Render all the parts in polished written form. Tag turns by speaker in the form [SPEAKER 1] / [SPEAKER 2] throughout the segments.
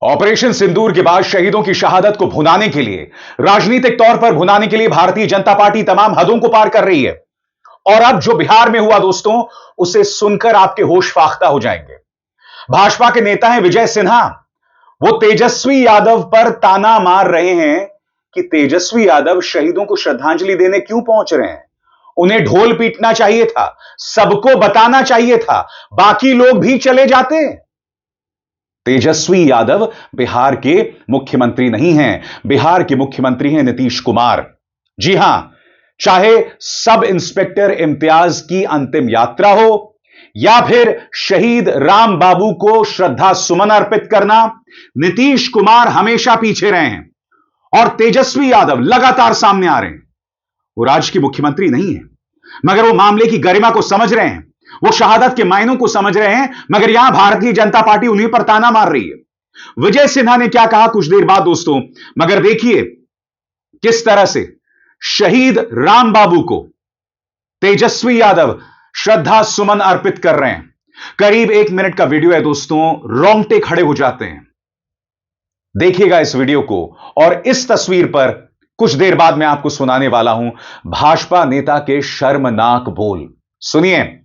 [SPEAKER 1] Operation सिंदूर के बाद शहीदों की शहादत को भुनाने के लिए, राजनीतिक तौर पर भुनाने के लिए भारतीय जनता पार्टी तमाम हदों को पार कर रही है। और अब जो बिहार में हुआ दोस्तों, उसे सुनकर आपके होश फाख्ता हो जाएंगे। भाजपा के नेता हैं विजय सिन्हा। वो तेजस्वी यादव पर ताना मार रहे हैं कि तेजस्वी यादव शहीदों को श्रद्धांजलि देने क्यों पहुंच रहे हैं। उन्हें ढोल पीटना चाहिए था, सबको बताना चाहिए था, बाकी लोग भी चले जाते। तेजस्वी यादव बिहार के मुख्यमंत्री नहीं हैं, बिहार के मुख्यमंत्री हैं नीतीश कुमार। जी हां, चाहे सब इंस्पेक्टर इम्तियाज की अंतिम यात्रा हो या फिर शहीद राम बाबू को श्रद्धा सुमन अर्पित करना, नीतीश कुमार हमेशा पीछे रहे हैं और तेजस्वी यादव लगातार सामने आ रहे हैं। वो राज्य के मुख्यमंत्री नहीं है, मगर वो मामले की गरिमा को समझ रहे हैं, वो शहादत के मायनों को समझ रहे हैं, मगर यहां भारतीय जनता पार्टी उन्हीं पर ताना मार रही है। विजय सिन्हा ने क्या कहा कुछ देर बाद दोस्तों, मगर देखिए किस तरह से शहीद राम बाबू को तेजस्वी यादव श्रद्धा सुमन अर्पित कर रहे हैं। करीब 1 मिनट का वीडियो है दोस्तों, रोंगटे खड़े हो जाते हैं। देखिएगा इस वीडियो को, और इस तस्वीर पर कुछ देर बाद मैं आपको सुनाने वाला हूं भाजपा नेता के शर्मनाक बोल। सुनिए।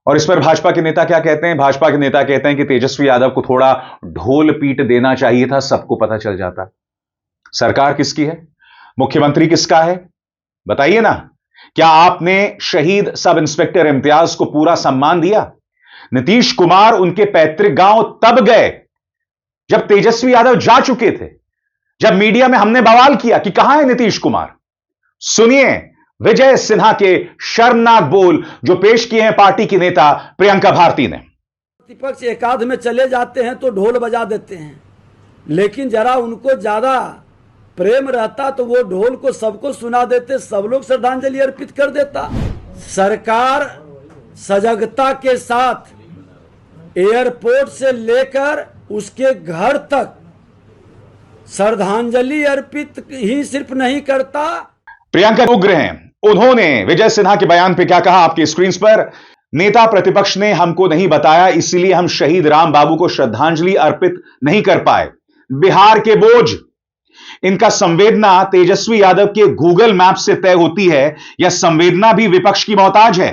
[SPEAKER 1] और इस पर भाजपा के नेता क्या कहते हैं? भाजपा के नेता कहते हैं कि तेजस्वी यादव को थोड़ा ढोल पीट देना चाहिए था, सबको पता चल जाता। सरकार किसकी है? मुख्यमंत्री किसका है? बताइए ना। क्या आपने शहीद सब इंस्पेक्टर इम्तियाज को पूरा सम्मान दिया? नीतीश कुमार उनके पैतृक गांव तब गए जब तेजस्वी यादव जा चुके थे, जब मीडिया में हमने बवाल किया कि कहां है नीतीश कुमार। सुनिए विजय सिन्हा के शर्मनाक बोल जो पेश किए हैं पार्टी की नेता प्रियंका भारती ने।
[SPEAKER 2] प्रतिपक्ष एकाध में चले जाते हैं तो ढोल बजा देते हैं, लेकिन जरा उनको ज्यादा प्रेम रहता तो वो ढोल को सबको सुना देते, सब लोग श्रद्धांजलि अर्पित कर देता। सरकार सजगता के साथ एयरपोर्ट से लेकर उसके घर तक श्रद्धांजलि अर्पित ही सिर्फ नहीं करता।
[SPEAKER 1] प्रियंका उग्र हैं। उन्होंने विजय सिन्हा के बयान पे क्या कहा आपकी स्क्रीन पर? नेता प्रतिपक्ष ने हमको नहीं बताया, इसलिए हम शहीद राम बाबू को श्रद्धांजलि अर्पित नहीं कर पाए। बिहार के बोझ, इनका संवेदना तेजस्वी यादव के गूगल मैप से तय होती है या संवेदना भी विपक्ष की मोहताज है।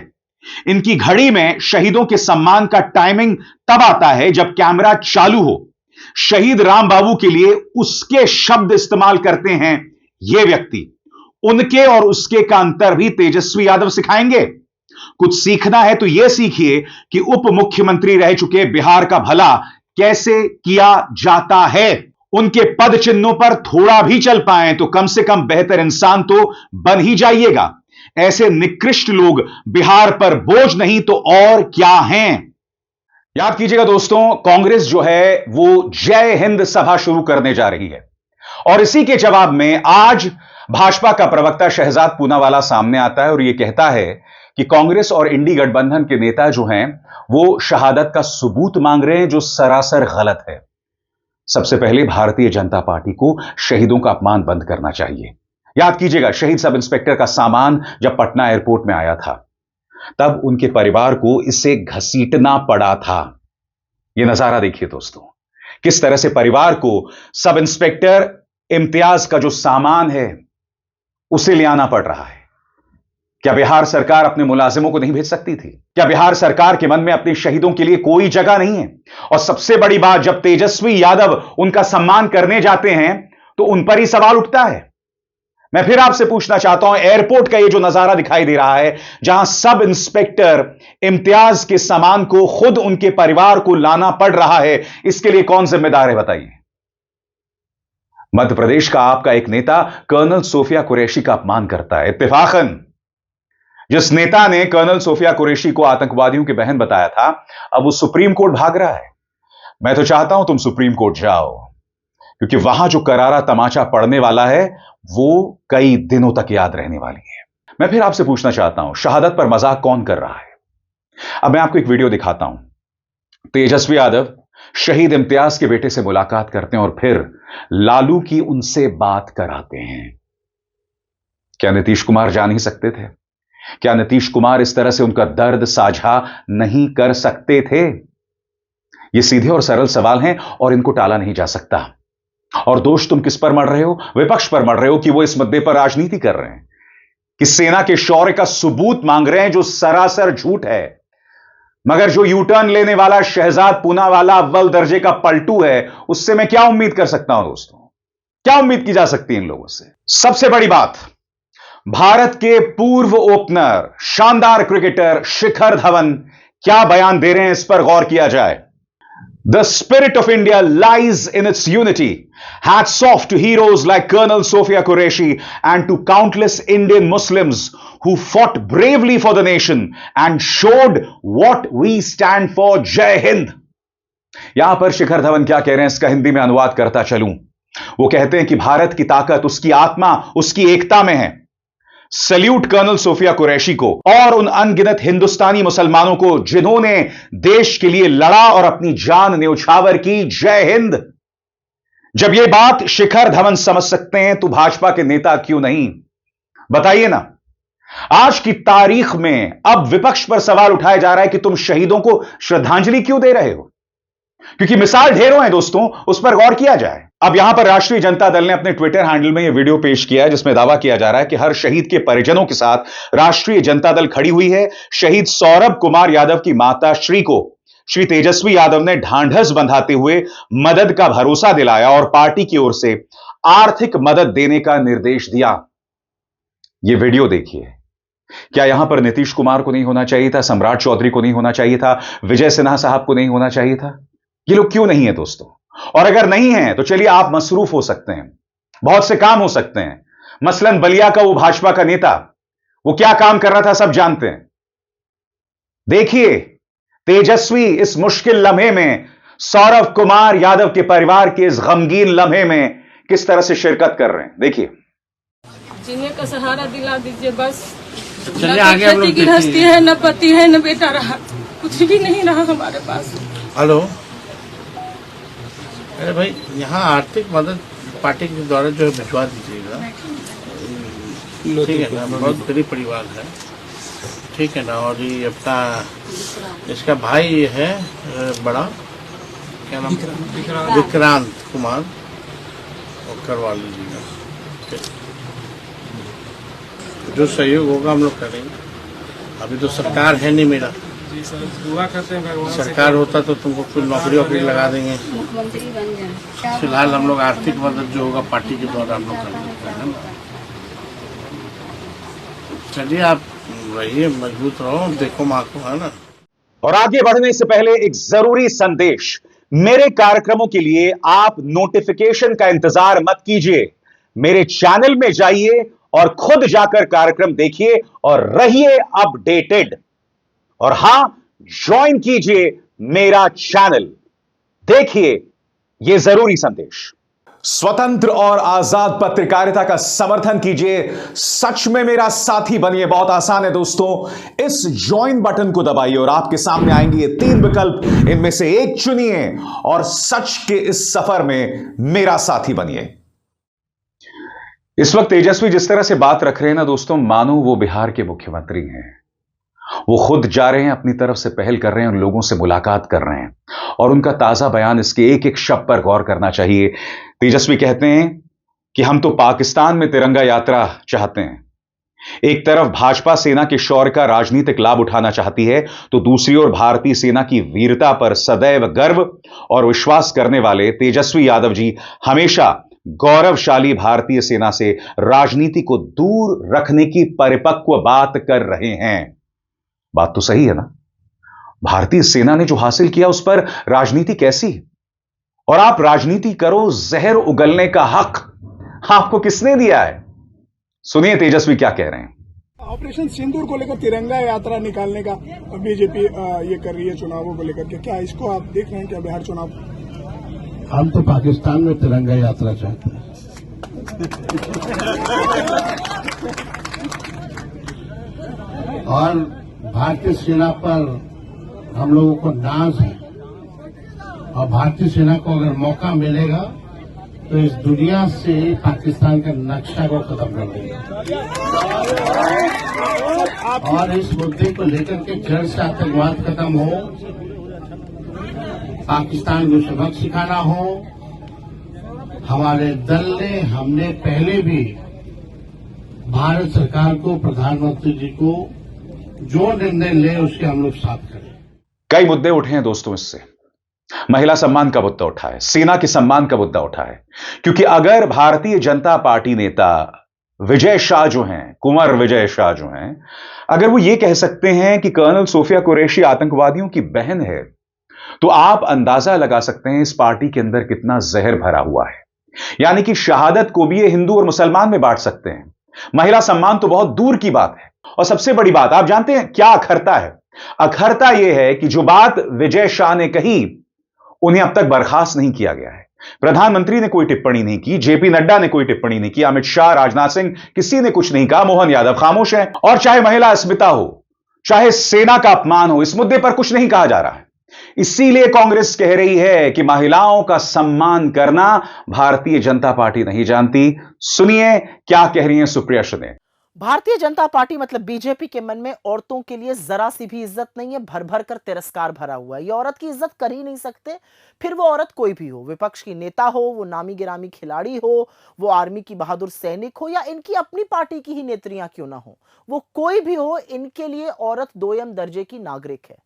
[SPEAKER 1] इनकी घड़ी में शहीदों के सम्मान का टाइमिंग तब आता है जब कैमरा चालू हो। शहीद राम बाबू के लिए उसके शब्द इस्तेमाल करते हैं ये व्यक्ति। उनके और उसके का अंतर भी तेजस्वी यादव सिखाएंगे। कुछ सीखना है तो यह सीखिए कि उप मुख्यमंत्री रह चुके बिहार का भला कैसे किया जाता है। उनके पद चिन्हों पर थोड़ा भी चल पाए तो कम से कम बेहतर इंसान तो बन ही जाइएगा। ऐसे निकृष्ट लोग बिहार पर बोझ नहीं तो और क्या हैं। याद कीजिएगा दोस्तों, कांग्रेस जो है वो जय हिंद सभा शुरू करने जा रही है, और इसी के जवाब में आज भाजपा का प्रवक्ता शहजाद पूनावाला सामने आता है और यह कहता है कि कांग्रेस और इंडी गठबंधन के नेता जो हैं वो शहादत का सबूत मांग रहे हैं, जो सरासर गलत है। सबसे पहले भारतीय जनता पार्टी को शहीदों का अपमान बंद करना चाहिए। याद कीजिएगा, शहीद सब इंस्पेक्टर का सामान जब पटना एयरपोर्ट में आया था तब उनके परिवार को इसे घसीटना पड़ा था। यह नजारा देखिए दोस्तों, किस तरह से परिवार को सब इंस्पेक्टर इम्तियाज का जो सामान है उसे ले आना पड़ रहा है। क्या बिहार सरकार अपने मुलाजिमों को नहीं भेज सकती थी? क्या बिहार सरकार के मन में अपने शहीदों के लिए कोई जगह नहीं है? और सबसे बड़ी बात, जब तेजस्वी यादव उनका सम्मान करने जाते हैं तो उन पर ही सवाल उठता है। मैं फिर आपसे पूछना चाहता हूं, एयरपोर्ट का ये जो नजारा दिखाई दे रहा है, जहां सब इंस्पेक्टर इम्तियाज के सामान को खुद उनके परिवार को लाना पड़ रहा है, इसके लिए कौन जिम्मेदार है बताइए? मध्य प्रदेश का आपका एक नेता कर्नल सोफिया कुरैशी का अपमान करता है। इत्तेफाकन जिस नेता ने कर्नल सोफिया कुरैशी को आतंकवादियों की बहन बताया था, अब वो सुप्रीम कोर्ट भाग रहा है। मैं तो चाहता हूं तुम सुप्रीम कोर्ट जाओ, क्योंकि वहां जो करारा तमाचा पड़ने वाला है वो कई दिनों तक याद रहने वाली है। मैं फिर आपसे पूछना चाहता हूं, शहादत पर मजाक कौन कर रहा है? अब मैं आपको एक वीडियो दिखाता हूं। तेजस्वी यादव शहीद इम्तियाज के बेटे से मुलाकात करते हैं और फिर लालू की उनसे बात कराते हैं। क्या नीतीश कुमार जा नहीं सकते थे? क्या नीतीश कुमार इस तरह से उनका दर्द साझा नहीं कर सकते थे? ये सीधे और सरल सवाल हैं और इनको टाला नहीं जा सकता। और दोष तुम किस पर मर रहे हो? विपक्ष पर मर रहे हो कि वो इस मुद्दे पर राजनीति कर रहे हैं, कि सेना के शौर्य का सबूत मांग रहे हैं, जो सरासर झूठ है। मगर जो यू टर्न लेने वाला शहजाद पूनावाला अव्वल दर्जे का पलटू है, उससे मैं क्या उम्मीद कर सकता हूं दोस्तों? क्या उम्मीद की जा सकती है इन लोगों से? सबसे बड़ी बात, भारत के पूर्व ओपनर शानदार क्रिकेटर शिखर धवन क्या बयान दे रहे हैं, इस पर गौर किया जाए। The spirit of India lies in its unity. Hats off to heroes like Colonel Sophia Qureshi and to countless Indian Muslims who fought bravely for the nation and showed what we stand for. Jai Hind. यहां पर शिखर धवन क्या कह रहे हैं, इसका हिंदी में अनुवाद करता चलूं। वो कहते हैं कि भारत की ताकत उसकी आत्मा, उसकी एकता में है। सल्यूट कर्नल सोफिया कुरैशी को और उन अनगिनत हिंदुस्तानी मुसलमानों को जिन्होंने देश के लिए लड़ा और अपनी जान न्यौछावर की। जय हिंद। जब यह बात शिखर धवन समझ सकते हैं तो भाजपा के नेता क्यों नहीं? बताइए ना। आज की तारीख में अब विपक्ष पर सवाल उठाया जा रहा है कि तुम शहीदों को श्रद्धांजलि क्यों दे रहे हो? क्योंकि मिसाल ढेरों हैं दोस्तों, उस पर गौर किया जाए। अब यहां पर राष्ट्रीय जनता दल ने अपने ट्विटर हैंडल में यह वीडियो पेश किया है, जिसमें दावा किया जा रहा है कि हर शहीद के परिजनों के साथ राष्ट्रीय जनता दल खड़ी हुई है। शहीद सौरभ कुमार यादव की माता श्री को श्री तेजस्वी यादव ने ढांढस बंधाते हुए मदद का भरोसा दिलाया और पार्टी की ओर से आर्थिक मदद देने का निर्देश दिया। यह वीडियो देखिए। क्या यहां पर नीतीश कुमार को नहीं होना चाहिए था? सम्राट चौधरी को नहीं होना चाहिए था? विजय सिन्हा साहब को नहीं होना चाहिए था? ये लोग क्यों नहीं है दोस्तों? और अगर नहीं है तो चलिए, आप मसरूफ हो सकते हैं, बहुत से काम हो सकते हैं। मसलन बलिया का वो भाजपा का नेता, वो क्या काम कर रहा था सब जानते हैं। देखिए तेजस्वी इस मुश्किल लम्हे में, सौरभ कुमार यादव के परिवार के इस गमगीन लम्हे में किस तरह से शिरकत कर रहे हैं। देखिए।
[SPEAKER 3] जीने का सहारा दिला दीजिए बस।
[SPEAKER 4] चलिए
[SPEAKER 3] न
[SPEAKER 4] आगे हम लोग
[SPEAKER 3] खेती गृहस्थी है, न पति है, न बेटा रहा, कुछ भी नहीं रहा हमारे पास।
[SPEAKER 4] हेलो। अरे भाई, यहाँ आर्थिक मदद पार्टी के द्वारा जो है भिजवा दीजिएगा, ठीक है ना? बहुत गरीब परिवार है, ठीक है ना? और ये अपना इसका भाई है बड़ा, क्या नाम? विक्रांत कुमार, और करवा लीजिएगा। जो सहयोग होगा हम लोग करेंगे। अभी तो सरकार है नहीं मेरा,
[SPEAKER 5] दुआ करते हैं भगवान से।
[SPEAKER 4] सरकार होता तो तुमको कोई नौकरी वोकरी लगा देंगे।
[SPEAKER 3] मुख्यमंत्री बन जाए।
[SPEAKER 4] फिलहाल हम लोग आर्थिक मदद जो होगा पार्टी के द्वारा हम लोग करेंगे। चलिए आप रहिए, मजबूत रहो, देखो माँ को, है ना?
[SPEAKER 1] और आगे बढ़ने से पहले एक जरूरी संदेश। मेरे कार्यक्रमों के लिए आप नोटिफिकेशन का इंतजार मत कीजिए। मेरे चैनल में जाइए और खुद जाकर कार्यक्रम देखिए और रहिए अपडेटेड। और हां, ज्वाइन कीजिए मेरा चैनल। देखिए यह जरूरी संदेश। स्वतंत्र और आजाद पत्रकारिता का समर्थन कीजिए, सच में मेरा साथी बनिए। बहुत आसान है दोस्तों, इस ज्वाइन बटन को दबाइए और आपके सामने आएंगे ये 3 विकल्प, इनमें से एक चुनिए और सच के इस सफर में मेरा साथी बनिए। इस वक्त तेजस्वी जिस तरह से बात रख रहे हैं ना दोस्तों, मानो वो बिहार के मुख्यमंत्री हैं। वो खुद जा रहे हैं, अपनी तरफ से पहल कर रहे हैं, उन लोगों से मुलाकात कर रहे हैं और उनका ताजा बयान, इसके एक एक शब्द पर गौर करना चाहिए। तेजस्वी कहते हैं कि हम तो पाकिस्तान में तिरंगा यात्रा चाहते हैं। एक तरफ भाजपा सेना के शौर्य का राजनीतिक लाभ उठाना चाहती है, तो दूसरी ओर भारतीय सेना की वीरता पर सदैव गर्व और विश्वास करने वाले तेजस्वी यादव जी हमेशा गौरवशाली भारतीय सेना से राजनीति को दूर रखने की परिपक्व बात कर रहे हैं। बात तो सही है ना? भारतीय सेना ने जो हासिल किया उस पर राजनीति कैसी? और आप राजनीति करो, जहर उगलने का हक आपको किसने दिया है? सुनिए तेजस्वी क्या कह रहे हैं।
[SPEAKER 6] ऑपरेशन सिंदूर को लेकर तिरंगा यात्रा निकालने का बीजेपी ये कर रही है चुनावों को लेकर के, क्या इसको आप देख रहे हैं क्या बिहार चुनाव?
[SPEAKER 4] हम तो पाकिस्तान में तिरंगा यात्रा चाहते हैं। और भारतीय सेना पर हम लोगों को नाज है और भारतीय सेना को अगर मौका मिलेगा तो इस दुनिया से पाकिस्तान का नक्शा को खत्म कर देगा। और इस मुद्दे को लेकर के जड़ से आतंकवाद खत्म हो, पाकिस्तान को सबक सिखाना हो। हमारे दल ने, हमने पहले भी भारत सरकार को, प्रधानमंत्री जी को जो निर्णय ले उसके हम लोग साथ करें।
[SPEAKER 1] कई मुद्दे उठे हैं दोस्तों इससे। महिला सम्मान का मुद्दा उठा है, सेना के सम्मान का मुद्दा उठा है, क्योंकि अगर भारतीय जनता पार्टी नेता विजय शाह जो हैं, कुंवर विजय शाह जो हैं, अगर वो ये कह सकते हैं कि कर्नल सोफिया कुरैशी आतंकवादियों की बहन है, तो आप अंदाजा लगा सकते हैं इस पार्टी के अंदर कितना जहर भरा हुआ है। यानी कि शहादत को भी ये हिंदू और मुसलमान में बांट सकते हैं। महिला सम्मान तो बहुत दूर की बात है। और सबसे बड़ी बात, आप जानते हैं क्या अखरता है? अखरता यह है कि जो बात विजय शाह ने कही, उन्हें अब तक बर्खास्त नहीं किया गया है। प्रधानमंत्री ने कोई टिप्पणी नहीं की, जेपी नड्डा ने कोई टिप्पणी नहीं की, अमित शाह, राजनाथ सिंह, किसी ने कुछ नहीं कहा, मोहन यादव खामोश हैं। और चाहे महिला अस्मिता हो, चाहे सेना का अपमान हो, इस मुद्दे पर कुछ नहीं कहा जा रहा है। इसीलिए कांग्रेस कह रही है कि महिलाओं का सम्मान करना भारतीय जनता पार्टी नहीं जानती। सुनिए क्या कह रही हैं सुप्रिया सुले।
[SPEAKER 7] भारतीय जनता पार्टी मतलब बीजेपी के मन में औरतों के लिए जरा सी भी इज्जत नहीं है, भर भर कर तिरस्कार भरा हुआ है। ये औरत की इज्जत कर ही नहीं सकते, फिर वो औरत कोई भी हो, विपक्ष की नेता हो, वो नामी गिरामी खिलाड़ी हो, वो आर्मी की बहादुर सैनिक हो, या इनकी अपनी पार्टी की ही नेत्रियां क्यों ना हो, वो कोई भी हो, इनके लिए औरत दोयम दर्जे की नागरिक है।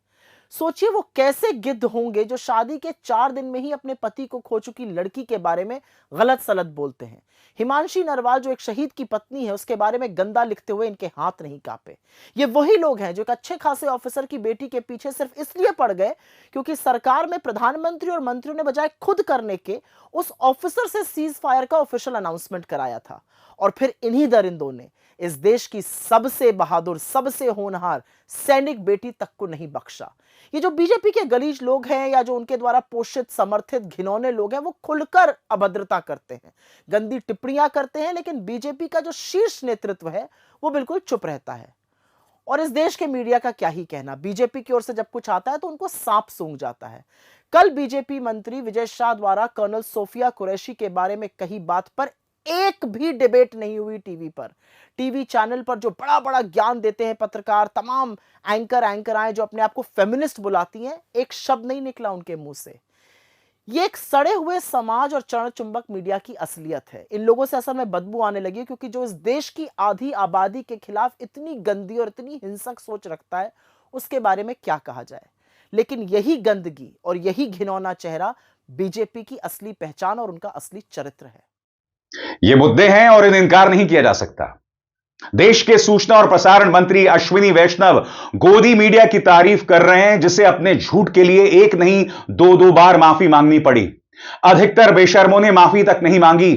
[SPEAKER 7] सोचिए वो कैसे गिद्ध होंगे जो शादी के 4 दिन में ही अपने पति को खो चुकी लड़की के बारे में गलत सलत बोलते हैं। हिमांशी नरवाल जो एक शहीद की पत्नी है, उसके बारे में गंदा लिखते हुए इनके हाथ नहीं कांपे। ये वही लोग हैं जो एक अच्छे खासे ऑफिसर की बेटी के पीछे सिर्फ इसलिए पड़ गए क्योंकि सरकार में प्रधानमंत्री और मंत्रियों ने बजाय खुद करने के उस ऑफिसर से सीज फायर का ऑफिशियल अनाउंसमेंट कराया था। और फिर इन्हीं दरिंदों ने इस देश की सबसे बहादुर, सबसे होनहार सैनिक बेटी तक को नहीं बख्शा। ये जो बीजेपी के गलीज लोग हैं या जो उनके द्वारा पोषित, समर्थित, घिनौने लोग हैं, वो खुलकर अभद्रता करते हैं, गंदी टिप्पणियां करते हैं, लेकिन बीजेपी का जो शीर्ष नेतृत्व है वो बिल्कुल चुप रहता है। और इस देश के मीडिया का क्या ही कहना, बीजेपी की ओर से जब कुछ आता है तो उनको सांप सूंघ जाता है। कल बीजेपी मंत्री विजय शाह द्वारा कर्नल सोफिया कुरैशी के बारे में कही बात पर एक भी डिबेट नहीं हुई टीवी पर। टीवी चैनल पर जो बड़ा बड़ा ज्ञान देते हैं पत्रकार, तमाम एंकर आए जो अपने आप को फेमिनिस्ट बुलाती हैं, एक शब्द नहीं निकला उनके मुंह से। ये एक सड़े हुए समाज और चरण चुंबक मीडिया की असलियत है। इन लोगों से असल में बदबू आने लगी क्योंकि जो इस देश की आधी आबादी के खिलाफ इतनी गंदी और इतनी हिंसक सोच रखता है, उसके बारे में क्या कहा जाए। लेकिन यही गंदगी और यही घिनौना चेहरा बीजेपी की असली पहचान और उनका असली चरित्र है।
[SPEAKER 1] ये मुद्दे हैं और इन्हें इनकार नहीं किया जा सकता। देश के सूचना और प्रसारण मंत्री अश्विनी वैष्णव गोदी मीडिया की तारीफ कर रहे हैं, जिसे अपने झूठ के लिए एक नहीं 2-2 बार माफी मांगनी पड़ी। अधिकतर बेशर्मों ने माफी तक नहीं मांगी।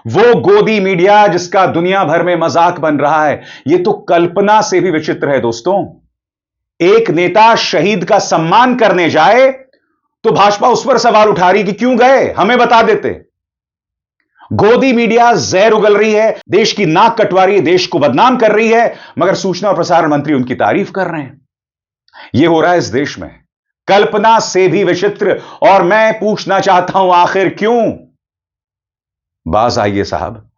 [SPEAKER 1] वो गोदी मीडिया जिसका दुनिया भर में मजाक बन रहा है, यह तो कल्पना से भी विचित्र है दोस्तों। एक नेता शहीद का सम्मान करने जाए तो भाजपा उस पर सवाल उठा रही कि क्यों गए, हमें बता देते। गोदी मीडिया जहर उगल रही है, देश की नाक कटवा रही है, देश को बदनाम कर रही है, मगर सूचना और प्रसारण मंत्री उनकी तारीफ कर रहे हैं। यह हो रहा है इस देश में, कल्पना से भी विचित्र। और मैं पूछना चाहता हूं, आखिर क्यों? बाज आइए साहब,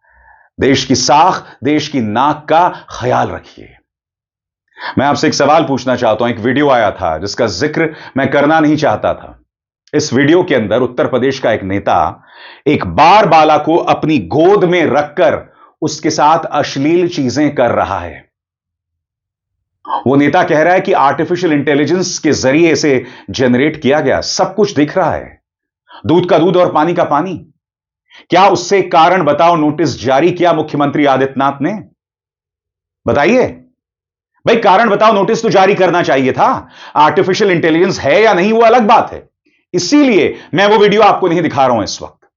[SPEAKER 1] देश की साख, देश की नाक का ख्याल रखिए। मैं आपसे एक सवाल पूछना चाहता हूं। एक वीडियो आया था जिसका जिक्र मैं करना नहीं चाहता था। इस वीडियो के अंदर उत्तर प्रदेश का एक नेता एक बार बाला को अपनी गोद में रखकर उसके साथ अश्लील चीजें कर रहा है। वो नेता कह रहा है कि आर्टिफिशियल इंटेलिजेंस के जरिए इसे जनरेट किया गया, सब कुछ दिख रहा है, दूध का दूध और पानी का पानी। क्या उससे कारण बताओ नोटिस जारी किया मुख्यमंत्री आदित्यनाथ ने? बताइए भाई, कारण बताओ नोटिस तो जारी करना चाहिए था। आर्टिफिशियल इंटेलिजेंस है या नहीं वो अलग बात है, इसीलिए मैं वो वीडियो आपको नहीं दिखा रहा हूं इस वक्त,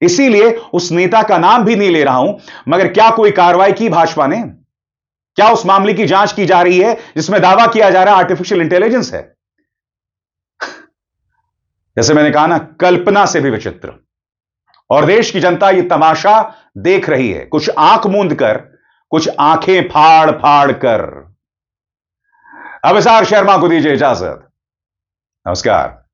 [SPEAKER 1] इसीलिए उस नेता का नाम भी नहीं ले रहा हूं। मगर क्या कोई कार्रवाई की भाजपा ने? क्या उस मामले की जांच की जा रही है जिसमें दावा किया जा रहा है आर्टिफिशियल इंटेलिजेंस है? जैसे मैंने कहा ना, कल्पना से भी विचित्र। और देश की जनता ये तमाशा देख रही है, कुछ आंख मूंद कर, कुछ आंखें फाड़ फाड़ कर। अब एसआर शर्मा को दीजिए इजाजत। नमस्कार।